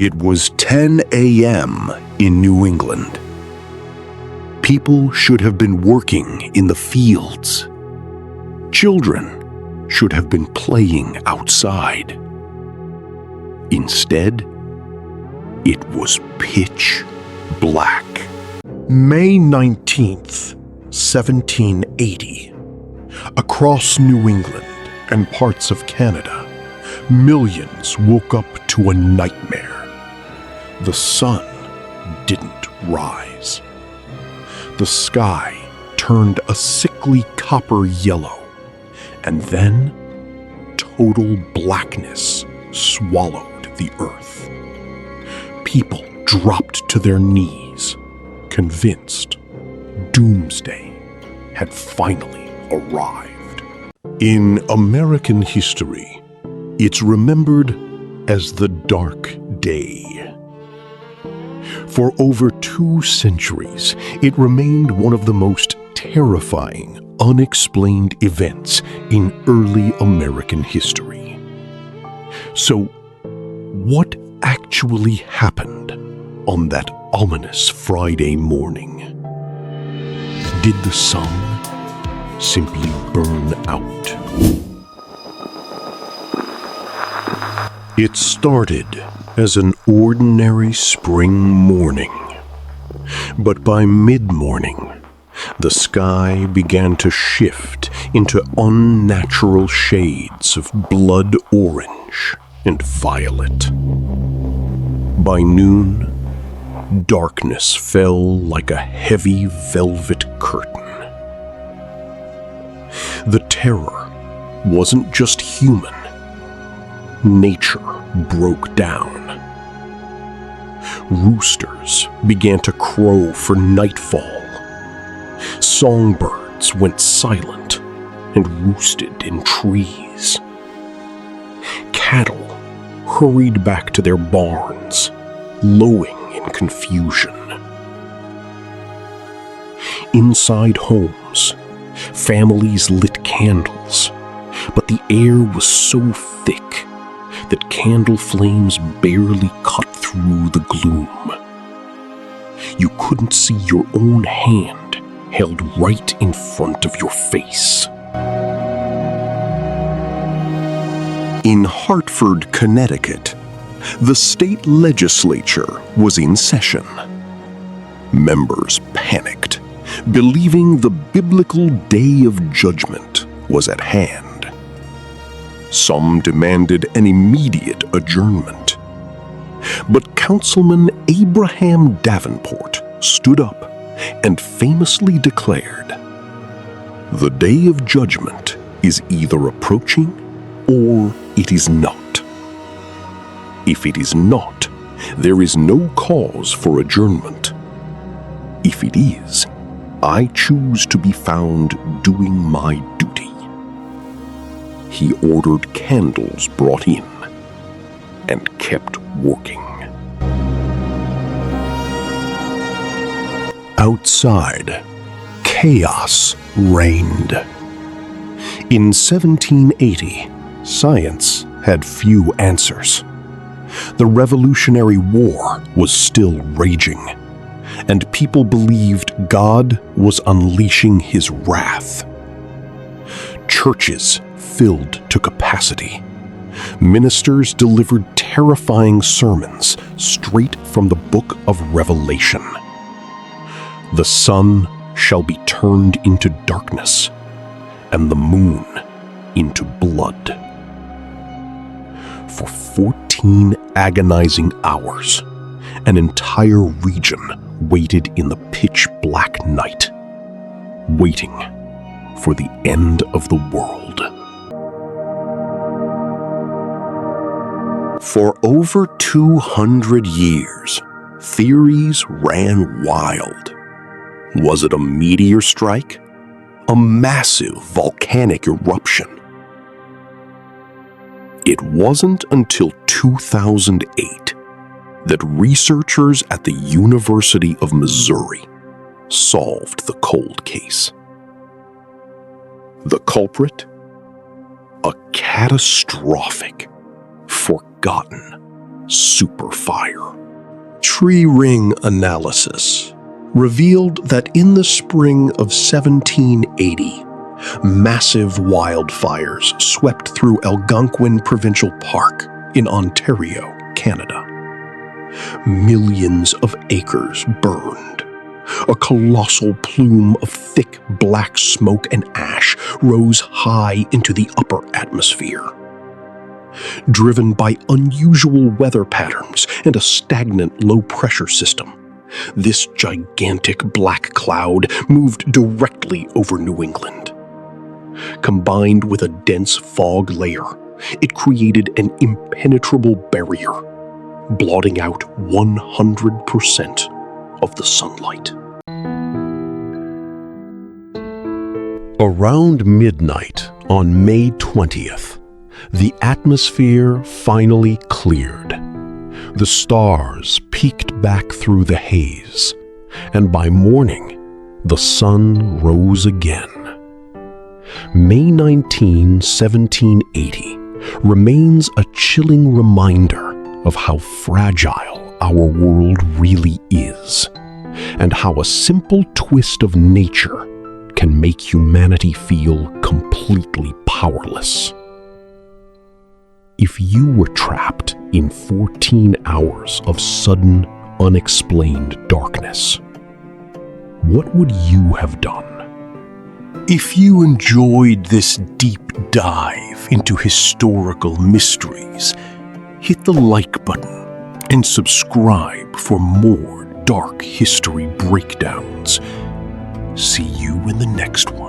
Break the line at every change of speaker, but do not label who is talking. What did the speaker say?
It was 10 a.m. in New England. People should have been working in the fields. Children should have been playing outside. Instead, it was pitch black.
May 19th, 1780. Across New England and parts of Canada, millions woke up to a nightmare. The sun didn't rise. The sky turned a sickly copper yellow, and then total blackness swallowed the earth. People dropped to their knees, convinced Doomsday had finally arrived. In American history, it's remembered as the Dark Day. For over 2 centuries, it remained one of the most terrifying, unexplained events in early American history. So, what actually happened on that ominous Friday morning? Did the sun simply burn out? It started as an ordinary spring morning, but by mid-morning, the sky began to shift into unnatural shades of blood orange and violet. By noon, darkness fell like a heavy velvet curtain. The terror wasn't just human. Nature broke down. Roosters began to crow for nightfall. Songbirds went silent and roosted in trees. Cattle hurried back to their barns, lowing in confusion. Inside homes, families lit candles, but the air was so thick that candle flames barely cut through the gloom. You couldn't see your own hand held right in front of your face. In Hartford, Connecticut, the state legislature was in session. Members panicked, believing the biblical day of judgment was at hand. Some demanded an immediate adjournment. But Councilman Abraham Davenport stood up and famously declared, "The day of judgment is either approaching or it is not. If it is not, there is no cause for adjournment. If it is, I choose to be found doing my duty." He ordered candles brought in and kept working. Outside, chaos reigned. In 1780, science had few answers. The Revolutionary War was still raging, and people believed God was unleashing his wrath. Churches filled to capacity. Ministers delivered terrifying sermons straight from the book of Revelation. The sun shall be turned into darkness, and the moon into blood. For 14 agonizing hours, an entire region waited in the pitch-black night, waiting for the end of the world. For over 200 years, theories ran wild. Was it a meteor strike? A massive volcanic eruption? It wasn't until 2008 that researchers at the University of Missouri solved the cold case. The culprit? A catastrophic, forgotten superfire. Tree ring analysis revealed that in the spring of 1780, massive wildfires swept through Algonquin Provincial Park in Ontario, Canada. Millions of acres burned. A colossal plume of thick black smoke and ash rose high into the upper atmosphere. Driven by unusual weather patterns and a stagnant low-pressure system, this gigantic black cloud moved directly over New England. Combined with a dense fog layer, it created an impenetrable barrier, blotting out 100% of the sunlight. Around midnight on May 20th, the atmosphere finally cleared. The stars peeked back through the haze, and by morning, the sun rose again. May 19, 1780 remains a chilling reminder of how fragile our world really is, and how a simple twist of nature can make humanity feel completely powerless. If you were trapped in 14 hours of sudden, unexplained darkness, what would you have done? If you enjoyed this deep dive into historical mysteries, hit the like button and subscribe for more dark history breakdowns. See you in the next one.